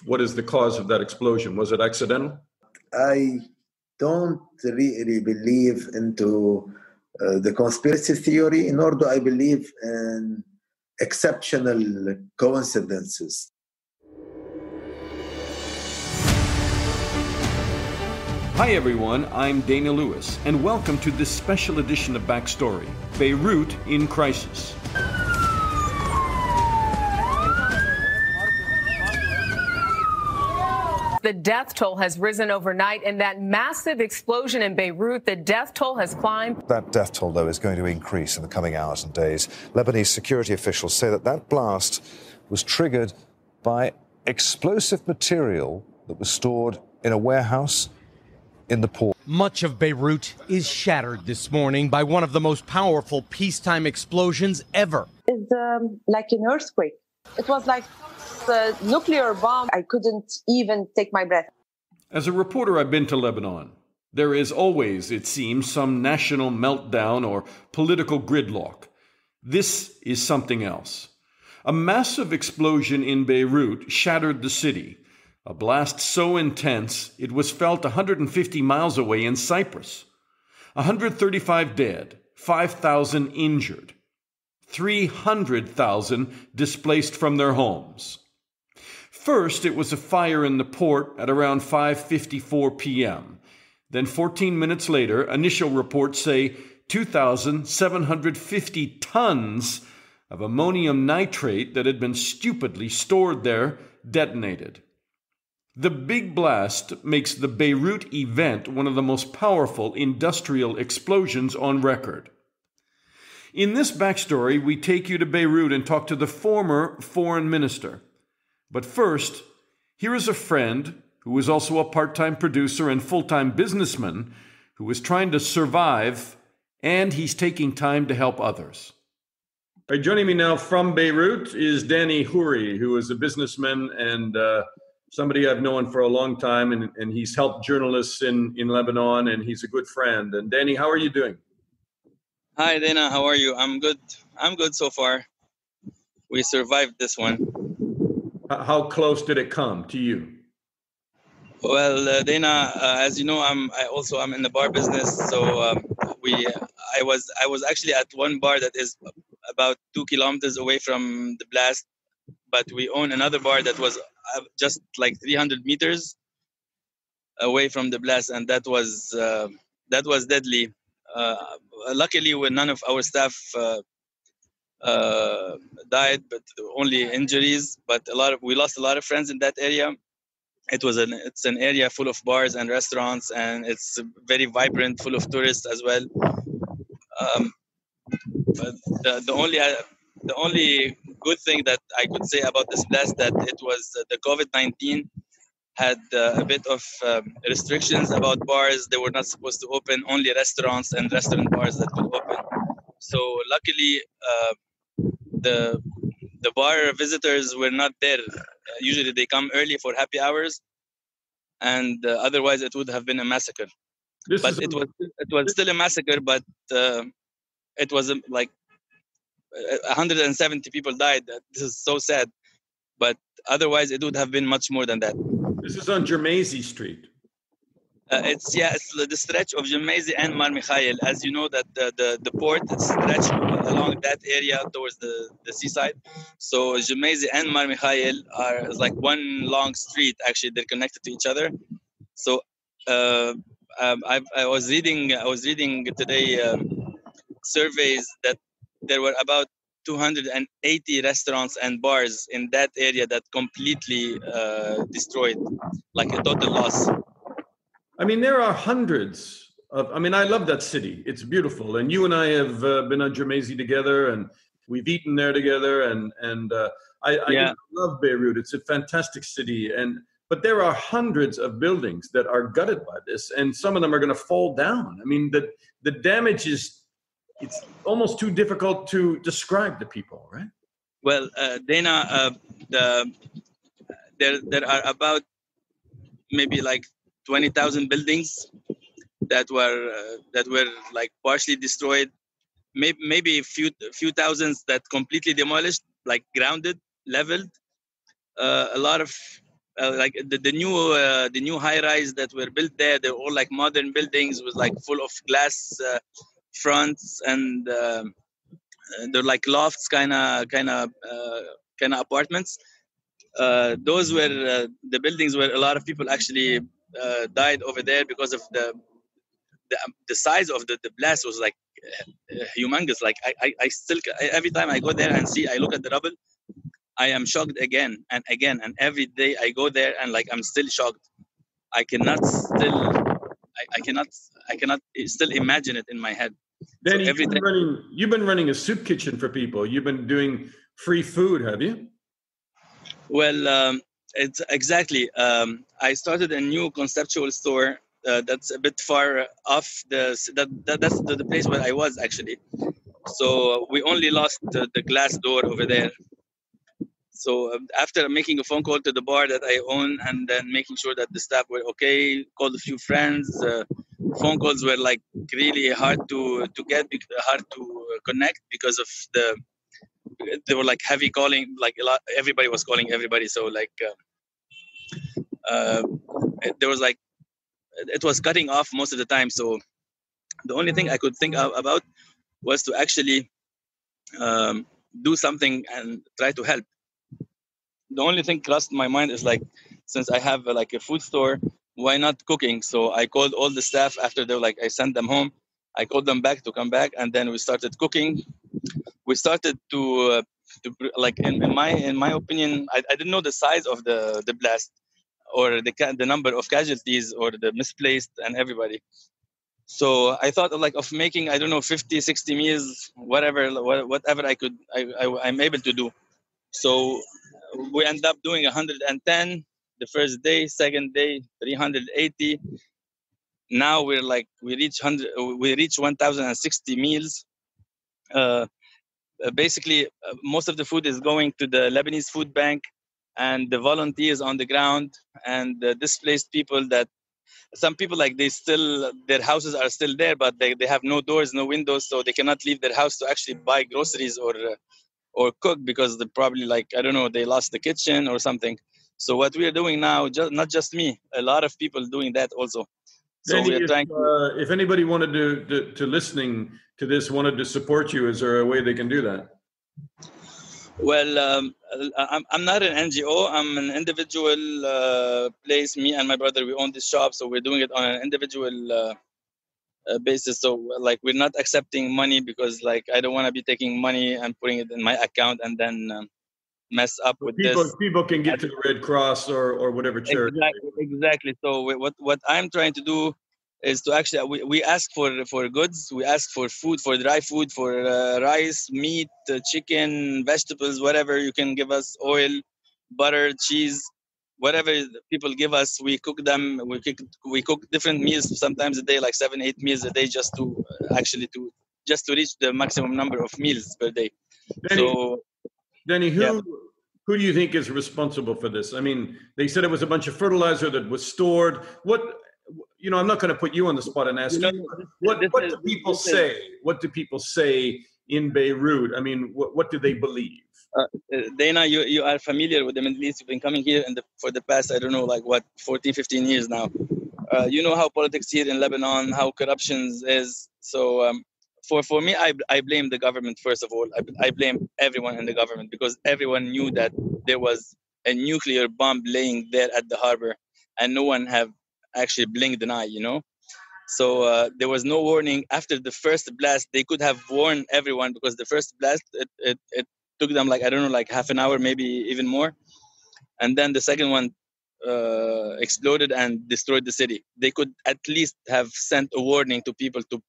What is the cause of that explosion? Was it accidental? I don't really believe into the conspiracy theory, nor do I believe in exceptional coincidences. Hi everyone, I'm Dana Lewis, and welcome to this special edition of Backstory, Beirut in Crisis. The death toll has risen overnight. In that massive explosion in Beirut, the death toll has climbed. That death toll, though, is going to increase in the coming hours and days. Lebanese security officials say that blast was triggered by explosive material that was stored in a warehouse in the port. Much of Beirut is shattered this morning by one of the most powerful peacetime explosions ever. It's like an earthquake. It was like a nuclear bomb. I couldn't even take my breath. As a reporter, I've been to Lebanon. There is always, it seems, some national meltdown or political gridlock. This is something else. A massive explosion in Beirut shattered the city. A blast so intense, it was felt 150 miles away in Cyprus. 135 dead, 5,000 injured, 300,000 displaced from their homes. First, it was a fire in the port at around 5:54 p.m. Then 14 minutes later, initial reports say 2,750 tons of ammonium nitrate that had been stupidly stored there detonated. The big blast makes the Beirut event one of the most powerful industrial explosions on record. In this backstory, we take you to Beirut and talk to the former foreign minister. But first, here is a friend who is also a part-time producer and full-time businessman who is trying to survive, and he's taking time to help others. Joining me now from Beirut is Dany Khoury, who is a businessman and somebody I've known for a long time, and he's helped journalists in Lebanon, and he's a good friend. And Dany, how are you doing? Hi, Dana. How are you? I'm good. I'm good so far. We survived this one. How close did it come to you? Well, Dana, as you know, I'm in the bar business. So I was actually at one bar that is about 2 kilometers away from the blast, but we own another bar that was just like 300 meters away from the blast, and that was deadly. Luckily, none of our staff died, but only injuries. But we lost a lot of friends in that area. It's an area full of bars and restaurants, and it's very vibrant, full of tourists as well. But the only good thing that I could say about this blast that it was the COVID-19 had a bit of restrictions about bars. They were not supposed to open, only restaurants and restaurant bars that could open. So luckily, the bar visitors were not there. Usually they come early for happy hours, and otherwise it would have been a massacre. It was still a massacre, but it was like 170 people died. This is so sad, but otherwise it would have been much more than that. This is on Germaisi Street. It's the stretch of Gemaisi and Mar Mikhail. As you know, that the port is stretched along that area towards the seaside. So Gemaisi and Mar Mikhail are like one long street. Actually, they're connected to each other. So I was reading today surveys that there were about 280 restaurants and bars in that area that completely destroyed, like a total loss. I mean, there are hundreds of, I love that city. It's beautiful. And you and I have been on Gemaisi together, and we've eaten there together. And I love Beirut. It's a fantastic city. But there are hundreds of buildings that are gutted by this, and some of them are going to fall down. I mean, the damage it's almost too difficult to describe to people, right? Well, Dana, there are about maybe like 20,000 buildings that were like partially destroyed. Maybe a few thousands that completely demolished, like grounded, leveled. A lot of like the new high rise that were built there. They're all like modern buildings with like full of glass fronts, and they're like lofts, kind of apartments. Those were the buildings where a lot of people actually died over there because of the size of the blast was like humongous. Like I still, every time I go there and I look at the rubble, I am shocked again and again, and every day I go there and like I'm still shocked. I cannot still imagine it in my head. Dany, So you've been running a soup kitchen for people. You've been doing free food, have you? Well, it's exactly. I started a new conceptual store that's a bit far off that's the place where I was actually. So we only lost the glass door over there. So after making a phone call to the bar that I own, and then making sure that the staff were okay, called a few friends. Phone calls were like really hard to get, hard to connect because of they were like heavy calling, like a lot. Everybody was calling everybody. So like there was like it was cutting off most of the time. So the only thing I could think about was to actually do something and try to help. The only thing crossed my mind is like, since I have like a food store, why not cooking? So I called all the staff after they were like, I sent them home. I called them back to come back, and then we started cooking. We started to like in my opinion, I didn't know the size of the blast or the number of casualties or the misplaced and everybody. So I thought of making, I don't know, 50, 60 meals, whatever I'm able to do. So we end up doing 110 the first day, second day 380. Now we reach 1,060 meals. Basically, most of the food is going to the Lebanese food bank and the volunteers on the ground and the displaced people. That some people, like, their houses are still there, but they have no doors, no windows, so they cannot leave their house to actually buy groceries or cook, because they probably, like, I don't know, they lost the kitchen or something. So what we are doing now, not just me, a lot of people doing that also. So Dany, we are trying if anybody wanted to listening to this, wanted to support you, is there a way they can do that? Well, I'm not an NGO. I'm an individual place. Me and my brother, we own this shop, so we're doing it on an individual basis. So, like, we're not accepting money because, like, I don't want to be taking money and putting it in my account and then mess up with this. People can get to the Red Cross or whatever charity. Exactly. So what I'm trying to do is to actually, we ask for goods. We ask for food, for dry food, for rice, meat, chicken, vegetables, whatever you can give us, oil, butter, cheese, whatever people give us, we cook them. We cook different meals, sometimes a day, like 7-8 meals a day, just to reach the maximum number of meals per day. Dany, who do you think is responsible for this? I mean, they said it was a bunch of fertilizer that was stored. I'm not going to put you on the spot and ask you. What do people say? What do people say in Beirut? I mean, what do they believe? Dana, you are familiar with the Middle East. You've been coming here for the past, I don't know, 14, 15 years now. You know how politics here in Lebanon, how corruption is. So for me, I blame the government, first of all. I blame everyone in the government, because everyone knew that there was a nuclear bomb laying there at the harbor, and no one have actually blinked an eye, So there was no warning. After the first blast, they could have warned everyone, because the first blast, it took them half an hour, maybe even more. And then the second one exploded and destroyed the city. They could at least have sent a warning to people to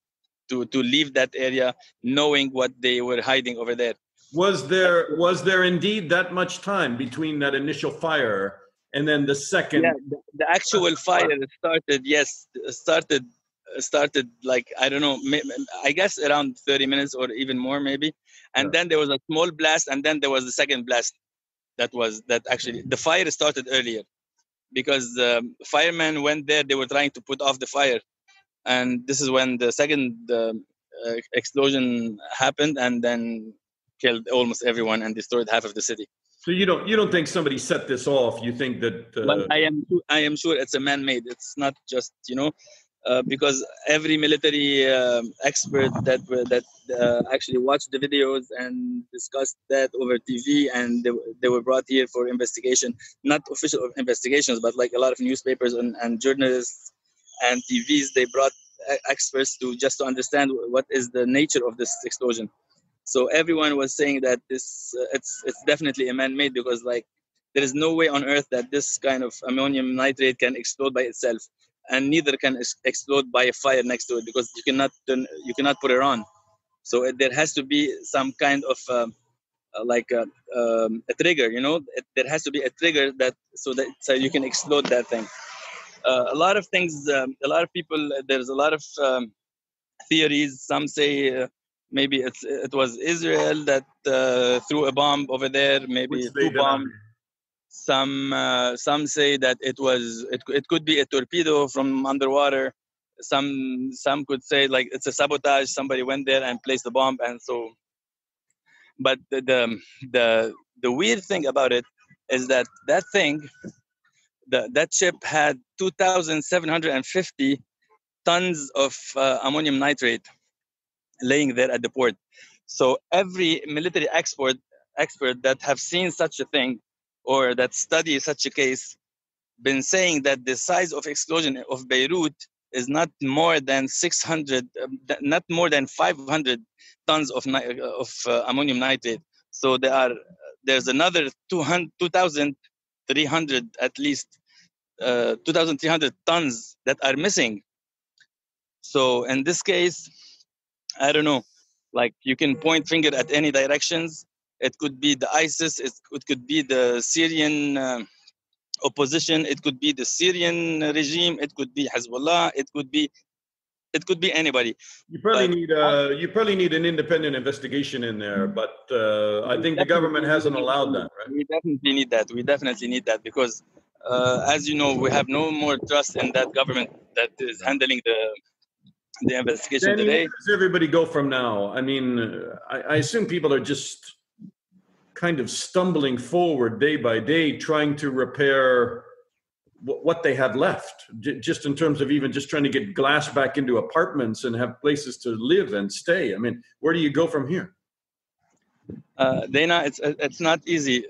leave that area, knowing what they were hiding over there. Was there indeed that much time between that initial fire and then the second? Yeah, the actual fire started like, I don't know, I guess around 30 minutes or even more maybe. And then there was a small blast, and then there was the second blast. That actually, the fire started earlier, because firemen went there. They were trying to put off the fire. And this is when the second explosion happened, and then killed almost everyone and destroyed half of the city. So you don't think somebody set this off? You think that? Well, I am sure it's a man-made. It's not just because every military expert that actually watched the videos and discussed that over TV, and they were brought here for investigation, not official investigations, but like a lot of newspapers and journalists and TVs, they brought experts to understand what is the nature of this explosion. So everyone was saying that this it's definitely a man-made, because like there is no way on earth that this kind of ammonium nitrate can explode by itself, and neither can explode by a fire next to it, because you cannot put it on. So there has to be some kind of a trigger. There has to be a trigger so you can explode that thing. A lot of things. A lot of people. There's a lot of theories. Some say maybe it was Israel that threw a bomb over there. Maybe two bombs. Some say that it could be a torpedo from underwater. Some could say like it's a sabotage. Somebody went there and placed the bomb, and so. But the weird thing about it is that thing, that ship had 2,750 tons of ammonium nitrate laying there at the port. So every military expert that have seen such a thing or that study such a case been saying that the size of explosion of Beirut is not more than 600, not more than 500 tons of ammonium nitrate. So there's another 2,300 at least, 2,300 tons that are missing. So in this case, I don't know, like you can point finger at any directions. It could be the ISIS, it could be the Syrian opposition, it could be the Syrian regime, it could be Hezbollah, it could be anybody. You probably need an independent investigation in there, but I think the government hasn't allowed that, right? We definitely need that because as you know, we have no more trust in that government that is handling the investigation Dany, today. where does everybody go from now? I mean, I assume people are just kind of stumbling forward day by day, trying to repair what they have left, just in terms of even just trying to get glass back into apartments and have places to live and stay. I mean, where do you go from here? Dana, it's not easy.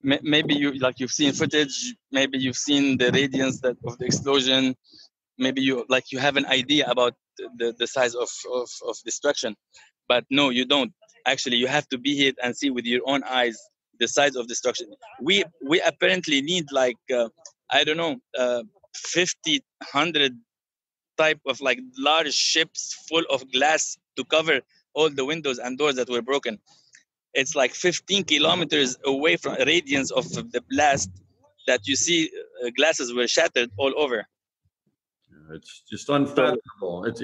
Maybe you've seen footage, maybe you've seen the radiance of the explosion, maybe you have an idea about the size of destruction, but no, you don't. Actually, you have to be here and see with your own eyes the size of destruction. We apparently need I don't know, 50, 100 type of large ships full of glass to cover all the windows and doors that were broken. It's 15 kilometers away from a radius of the blast that you see glasses were shattered all over. It's just unfathomable. It's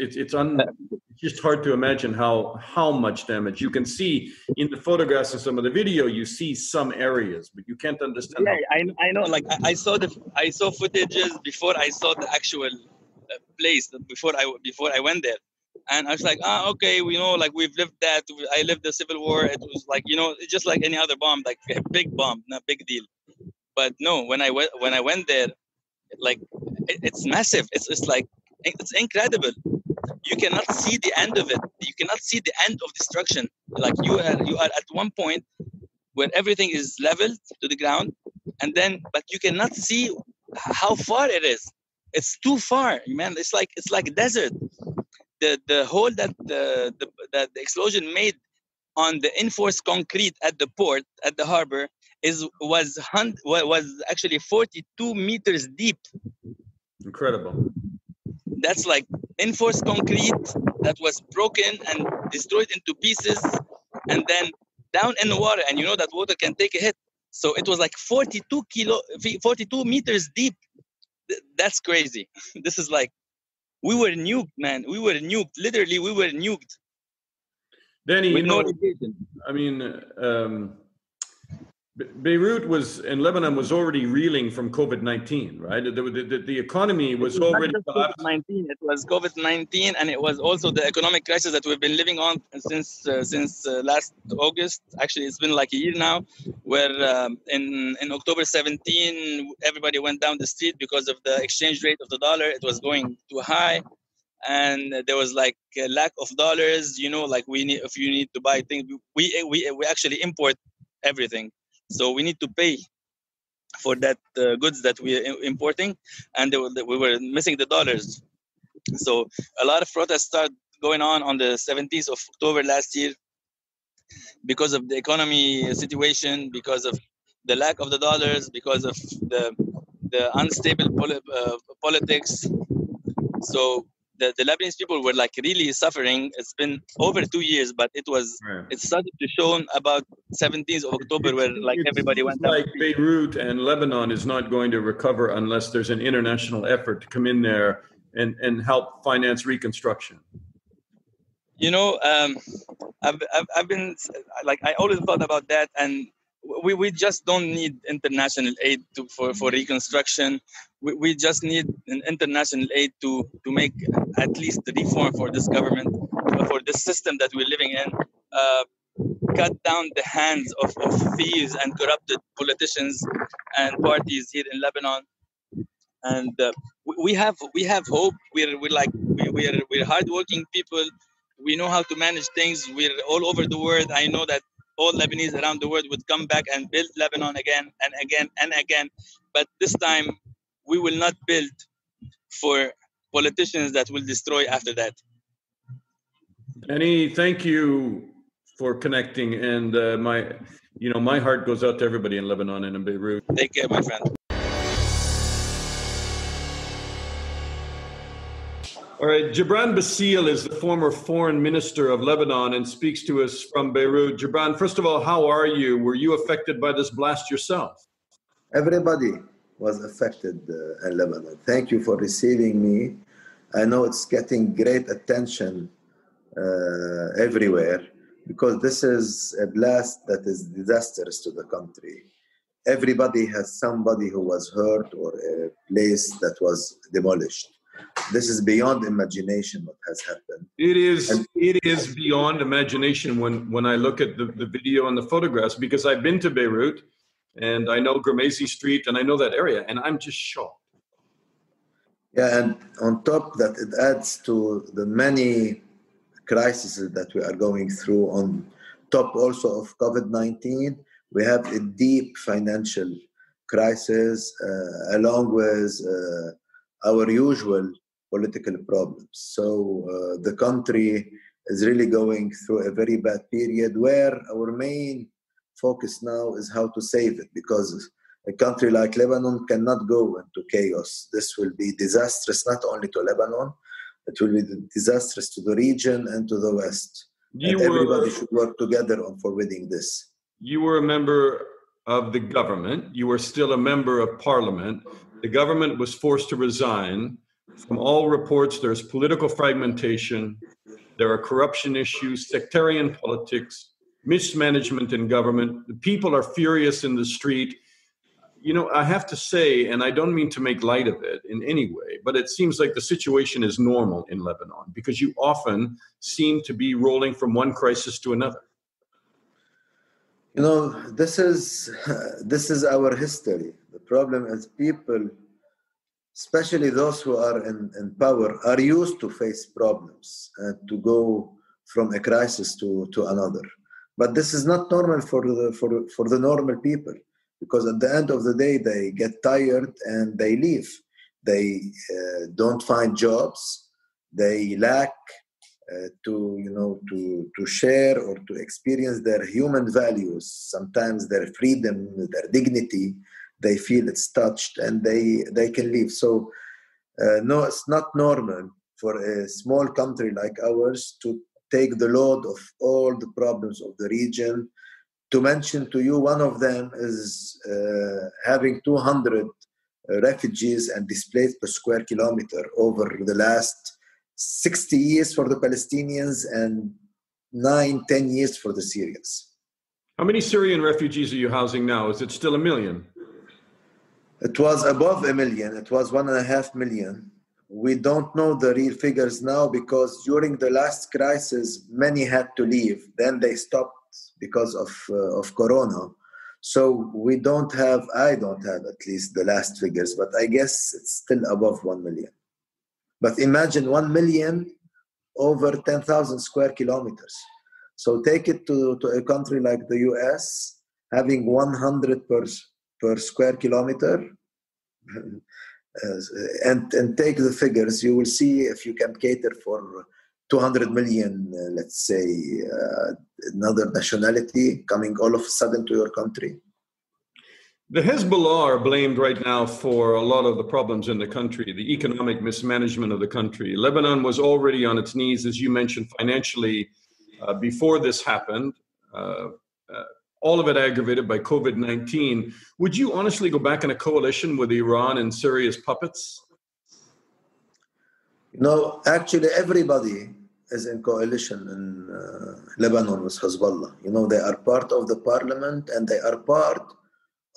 just hard to imagine how much damage. You can see in the photographs and some of the video, you see some areas, but you can't understand. Yeah, I know. I saw footages before I saw the actual place. Before I went there, and I was like, okay, we know, we've lived that. I lived the Civil War. It was it's just like any other bomb, like a big bomb, not big deal. But no, when I went there, it's massive. It's incredible. You cannot see the end of it. You cannot see the end of destruction. You are at one point where everything is leveled to the ground, but you cannot see how far it is. It's too far, man. It's like a desert. The hole that the explosion made on the enforced concrete at the port, at the harbor, was actually 42 meters deep. Incredible. That's enforced concrete that was broken and destroyed into pieces, and then down in the water, and you know that water can take a hit. So it was 42 meters deep. That's crazy. This is we were nuked, man. We were nuked. Literally, we were nuked. Dany, with no radiation. I mean, Beirut and Lebanon was already reeling from COVID-19, right? The economy was already collapsed. COVID-19. It was COVID-19, and it was also the economic crisis that we've been living on since last August. Actually, it's been like a year now, where in October 17, everybody went down the street because of the exchange rate of the dollar. It was going too high, and there was like a lack of dollars. You know, like if you need to buy things, we actually import everything. So we need to pay for that goods that we're importing, and we were missing the dollars. So a lot of protests started going on the 17th of October last year because of the economy situation, because of the lack of the dollars, because of the unstable politics. So the Lebanese people were like really suffering. It's been over 2 years, but it started to show about 17th of October where like everybody went down. Like Beirut and Lebanon is not going to recover unless there's an international effort to come in there and help finance reconstruction. You know, I've been like, I always thought about that, and we just don't need international aid for reconstruction. We just need an international aid to make at least the reform for this government, for this system that we're living in. Cut down the hands of thieves and corrupted politicians and parties here in Lebanon. And we have hope. We're hardworking people. We know how to manage things. We're all over the world. I know that all Lebanese around the world would come back and build Lebanon again and again and again. But this time, we will not build for politicians that will destroy after that. Dany, thank you for connecting, and my heart goes out to everybody in Lebanon and in Beirut. Take care, my friend. All right, Gebran Bassil is the former foreign minister of Lebanon and speaks to us from Beirut. Gebran, first of all, how are you? Were you affected by this blast yourself? Everybody was affected in Lebanon. Thank you for receiving me. I know it's getting great attention everywhere because this is a blast that is disastrous to the country. Everybody has somebody who was hurt or a place that was demolished. This is beyond imagination what has happened. It is beyond imagination when I look at the video and the photographs, because I've been to Beirut and I know Gramezi Street and I know that area, and I'm just shocked. Yeah, and on top that, it adds to the many crises that we are going through. On top also of COVID-19, we have a deep financial crisis along with our usual political problems. So the country is really going through a very bad period where our main focus now is how to save it, because a country like Lebanon cannot go into chaos. This will be disastrous not only to Lebanon, it will be disastrous to the region and to the West. Everybody should work together on forbidding this. You were a member of the government. You were still a member of parliament. The government was forced to resign. From all reports, there's political fragmentation. There are corruption issues, sectarian politics, mismanagement in government. The people are furious in the street. You know, I have to say, and I don't mean to make light of it in any way, but it seems like the situation is normal in Lebanon because you often seem to be rolling from one crisis to another. You know, this is our history. The problem is people, especially those who are in power, are used to face problems and to go from a crisis to another. But this is not normal for the normal people, because at the end of the day, they get tired and they leave. They don't find jobs. They lack to share or to experience their human values, sometimes their freedom, their dignity. They feel it's touched and they can leave. So no, it's not normal for a small country like ours to take the load of all the problems of the region. To mention to you, one of them is having 200 refugees and displaced per square kilometer over the last 60 years for the Palestinians and 9-10 years for the Syrians. How many Syrian refugees are you housing now? Is it still 1 million? It was above 1 million. It was 1.5 million. We don't know the real figures now because during the last crisis, many had to leave. Then they stopped because of Corona. So I don't have at least the last figures, but I guess it's still above 1 million. But imagine 1 million over 10,000 square kilometers. So take it to a country like the US, having 100 per square kilometer, and take the figures. You will see if you can cater for 200 million, let's say, another nationality coming all of a sudden to your country. The Hezbollah are blamed right now for a lot of the problems in the country, the economic mismanagement of the country. Lebanon was already on its knees, as you mentioned, financially before this happened. All of it aggravated by COVID-19. Would you honestly go back in a coalition with Iran and Syria's puppets? No, actually everybody is in coalition in Lebanon with Hezbollah. They are part of the parliament and they are part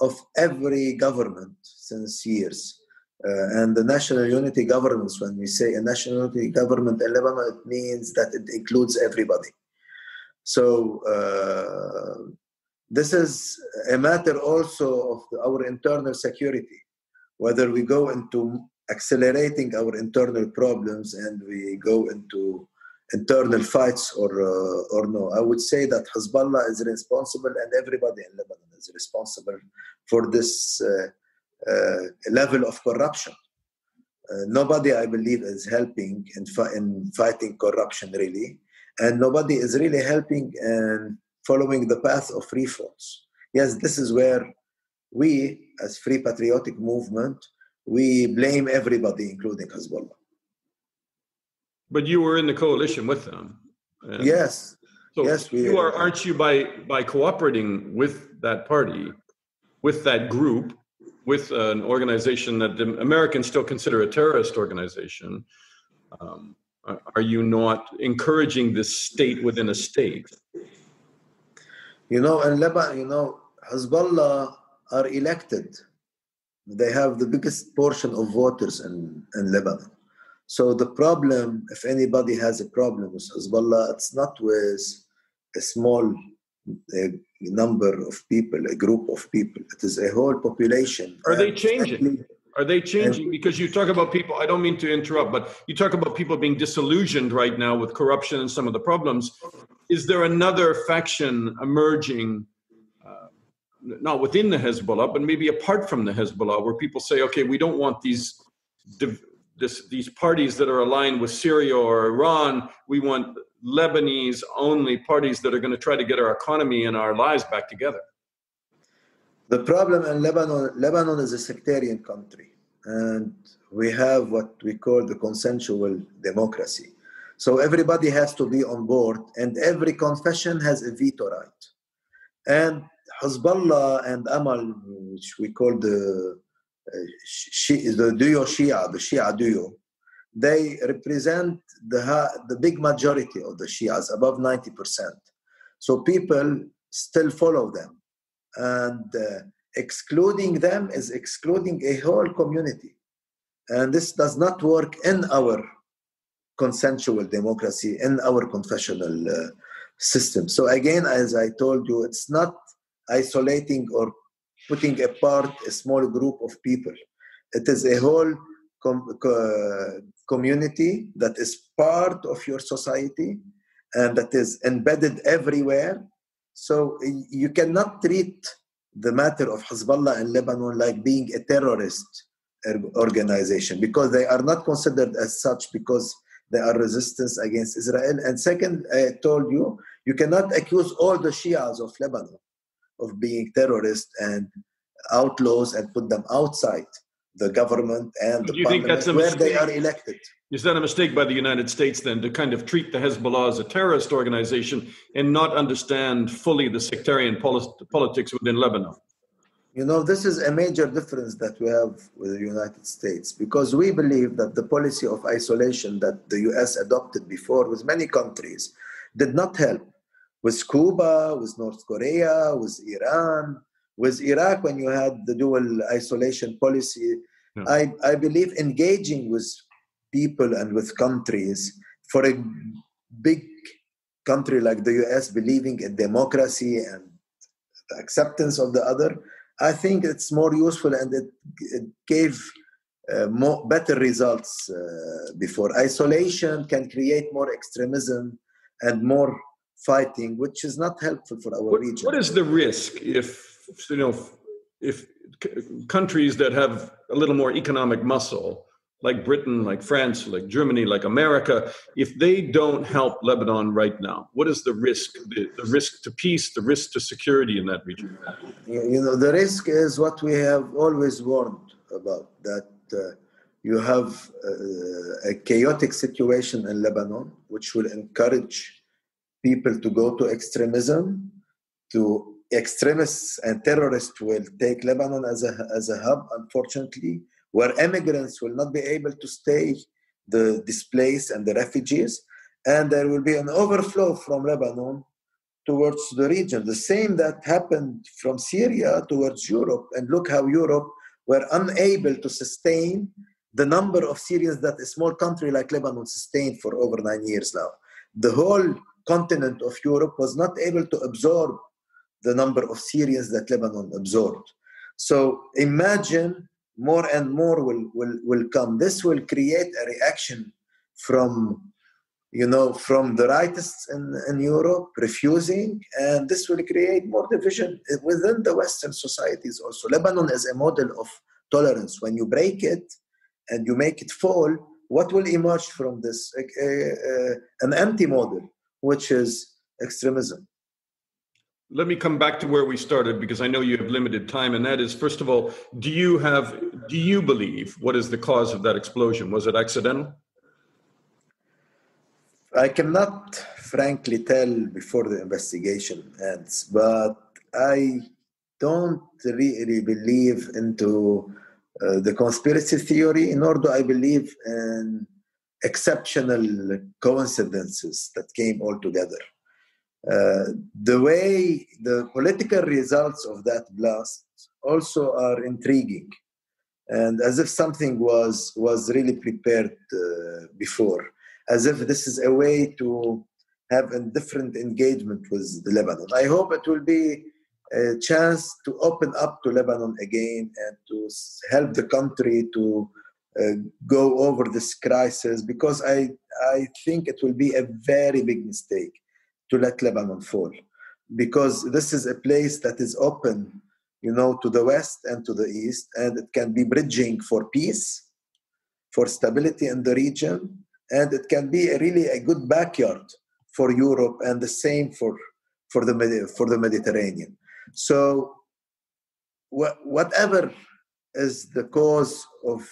of every government since years. And the national unity governments, when we say a national unity government in Lebanon, it means that it includes everybody. So this is a matter also of our internal security, whether we go into accelerating our internal problems and we go into internal fights or no. I would say that Hezbollah is responsible and everybody in Lebanon is responsible for this level of corruption. Nobody, I believe, is helping in fighting corruption really, and nobody is really helping in following the path of reforms. Yes, this is where we, as Free Patriotic Movement, we blame everybody, including Hezbollah. But you were in the coalition with them. Yes. So yes, aren't you by cooperating with that party, with that group, with an organization that the Americans still consider a terrorist organization? Are you not encouraging this state within a state? In Lebanon, Hezbollah are elected. They have the biggest portion of voters in Lebanon. So the problem, if anybody has a problem with Hezbollah, it's not with a small number of people, a group of people. It is a whole population. Are they changing? Are they changing? Because you talk about people, I don't mean to interrupt, but you talk about people being disillusioned right now with corruption and some of the problems. Is there another faction emerging, not within the Hezbollah, but maybe apart from the Hezbollah, where people say, okay, we don't want these parties that are aligned with Syria or Iran. We want Lebanese only parties that are going to try to get our economy and our lives back together. The problem in Lebanon is a sectarian country, and we have what we call the consensual democracy. So everybody has to be on board, and every confession has a veto right. And Hezbollah and Amal, which we call the duo Shia, the Shia duo, they represent the big majority of the Shias, above 90%. So people still follow them. And excluding them is excluding a whole community. And this does not work in our consensual democracy, in our confessional system. So again, as I told you, it's not isolating or putting apart a small group of people. It is a whole community that is part of your society and that is embedded everywhere. So you cannot treat the matter of Hezbollah in Lebanon like being a terrorist organization, because they are not considered as such, because they are resistance against Israel. And second, I told you, you cannot accuse all the Shias of Lebanon of being terrorists and outlaws and put them outside the government and the parliament where they are elected. Is that a mistake by the United States then, to kind of treat the Hezbollah as a terrorist organization and not understand fully the sectarian politics within Lebanon? This is a major difference that we have with the United States, because we believe that the policy of isolation that the US adopted before with many countries did not help. with Cuba, with North Korea, with Iran, with Iraq when you had the dual isolation policy. I believe engaging with people and with countries, for a big country like the US believing in democracy and the acceptance of the other, I think it's more useful, and it gave better results before. Isolation can create more extremism and more fighting, which is not helpful for our region. What is the risk if countries that have a little more economic muscle, like Britain, like France, like Germany, like America, if they don't help Lebanon right now? What is the risk? The risk to peace, the risk to security in that region? The risk is what we have always warned about, that you have a chaotic situation in Lebanon, which will encourage people to go to extremism. To extremists and terrorists will take Lebanon as a hub, unfortunately, where immigrants will not be able to stay, the displaced and the refugees, and there will be an overflow from Lebanon towards the region. The same that happened from Syria towards Europe, and look how Europe were unable to sustain the number of Syrians that a small country like Lebanon sustained for over 9 years now. The whole continent of Europe was not able to absorb the number of Syrians that Lebanon absorbed. So imagine more and more will come. This will create a reaction from the rightists in Europe refusing, and this will create more division within the Western societies also. Lebanon is a model of tolerance. When you break it and you make it fall, what will emerge from this? An empty model, which is extremism. Let me come back to where we started, because I know you have limited time, and that is, first of all, do you believe what is the cause of that explosion? Was it accidental? I cannot frankly tell before the investigation ends, but I don't really believe into the conspiracy theory, nor do I believe in exceptional coincidences that came all together. The way the political results of that blast also are intriguing, and as if something was really prepared before, as if this is a way to have a different engagement with the Lebanon. I hope it will be a chance to open up to Lebanon again and to help the country to go over this crisis, because I think it will be a very big mistake to let Lebanon fall, because this is a place that is open, to the west and to the east, and it can be bridging for peace, for stability in the region, and it can be really a good backyard for Europe, and the same for the Mediterranean. So whatever is the cause of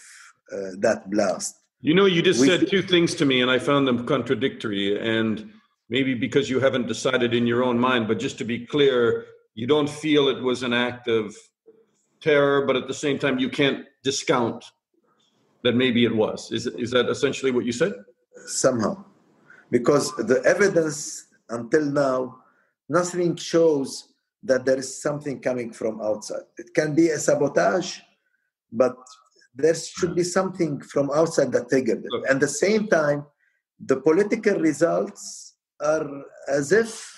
that blast. You just said two things to me, and I found them contradictory, and maybe because you haven't decided in your own mind, but just to be clear, you don't feel it was an act of terror, but at the same time, you can't discount that maybe it was. Is that essentially what you said? Somehow. Because the evidence until now, nothing shows that there is something coming from outside. It can be a sabotage, but there should be something from outside that triggered it. And at the same time, the political results are as if,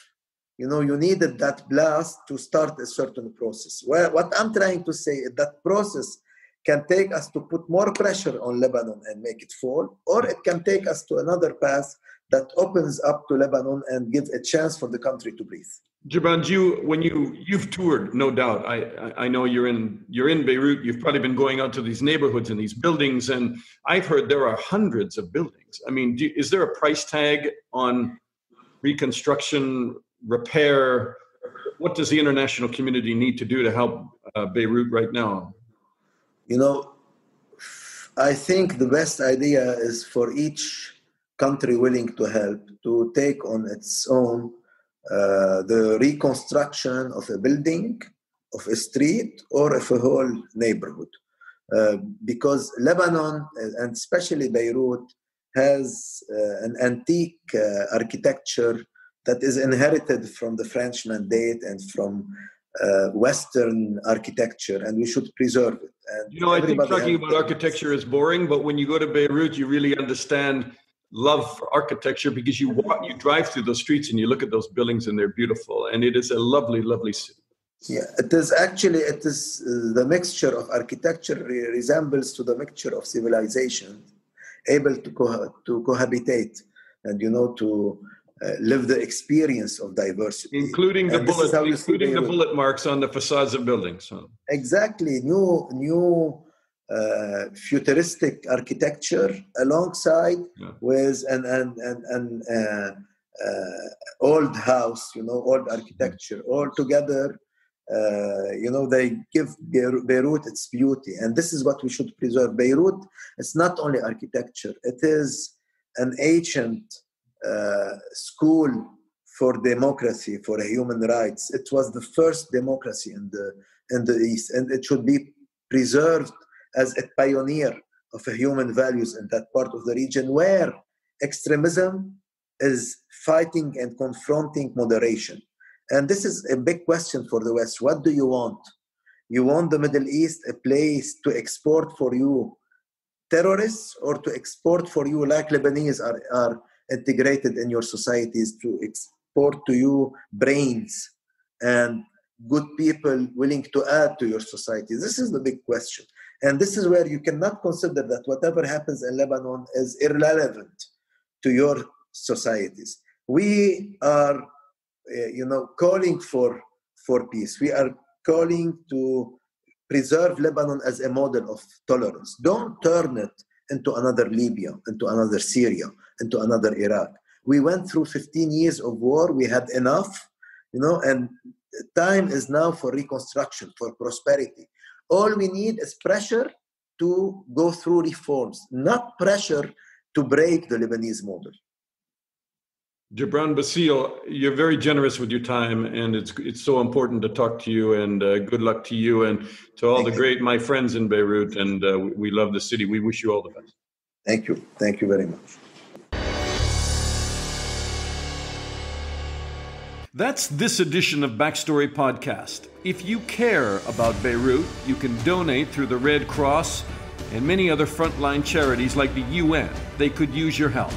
you needed that blast to start a certain process. Well, what I'm trying to say is that process can take us to put more pressure on Lebanon and make it fall, or it can take us to another path that opens up to Lebanon and gives a chance for the country to breathe. Gebran, you've toured, no doubt. I know you're in Beirut. You've probably been going out to these neighborhoods and these buildings, and I've heard there are hundreds of buildings. I mean, is there a price tag on reconstruction, repair? What does the international community need to do to help Beirut right now? I think the best idea is for each country willing to help to take on its own the reconstruction of a building, of a street, or of a whole neighborhood. Because Lebanon, and especially Beirut, has an antique architecture that is inherited from the French mandate and from Western architecture, and we should preserve it. And I think talking about architecture is boring, but when you go to Beirut, you really understand love for architecture, because you drive through those streets and you look at those buildings and they're beautiful, and it is a lovely, lovely city. Yeah, it is the mixture of architecture resembles to the mixture of civilization, able to cohabitate and to live the experience of diversity, including the bullet marks on the facades of buildings. Huh? Exactly, new futuristic architecture alongside with an old house, old architecture, all together. They give Beirut its beauty, and this is what we should preserve. Beirut, it's not only architecture; it is an ancient school for democracy, for human rights. It was the first democracy in the East, and it should be preserved as a pioneer of human values in that part of the region where extremism is fighting and confronting moderation. And this is a big question for the West. What do you want? You want the Middle East a place to export for you terrorists, or to export for you, like Lebanese are integrated in your societies, to export to you brains and good people willing to add to your society? This is the big question. And this is where you cannot consider that whatever happens in Lebanon is irrelevant to your societies. We are calling for peace. We are calling to preserve Lebanon as a model of tolerance. Don't turn it into another Libya, into another Syria, into another Iraq. We went through 15 years of war. We had enough, and time is now for reconstruction, for prosperity. All we need is pressure to go through reforms, not pressure to break the Lebanese model. Gebran, Bassil, you're very generous with your time, and it's so important to talk to you, and good luck to you and to all my friends in Beirut, and we love the city. We wish you all the best. Thank you. Thank you very much. That's this edition of Backstory Podcast. If you care about Beirut, you can donate through the Red Cross and many other frontline charities like the UN. They could use your help.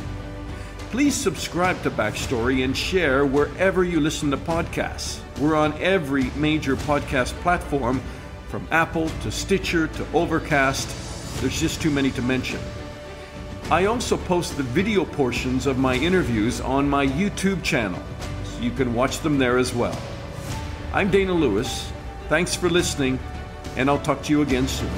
Please subscribe to Backstory and share wherever you listen to podcasts. We're on every major podcast platform, from Apple to Stitcher to Overcast. There's just too many to mention. I also post the video portions of my interviews on my YouTube channel, so you can watch them there as well. I'm Dana Lewis. Thanks for listening, and I'll talk to you again soon.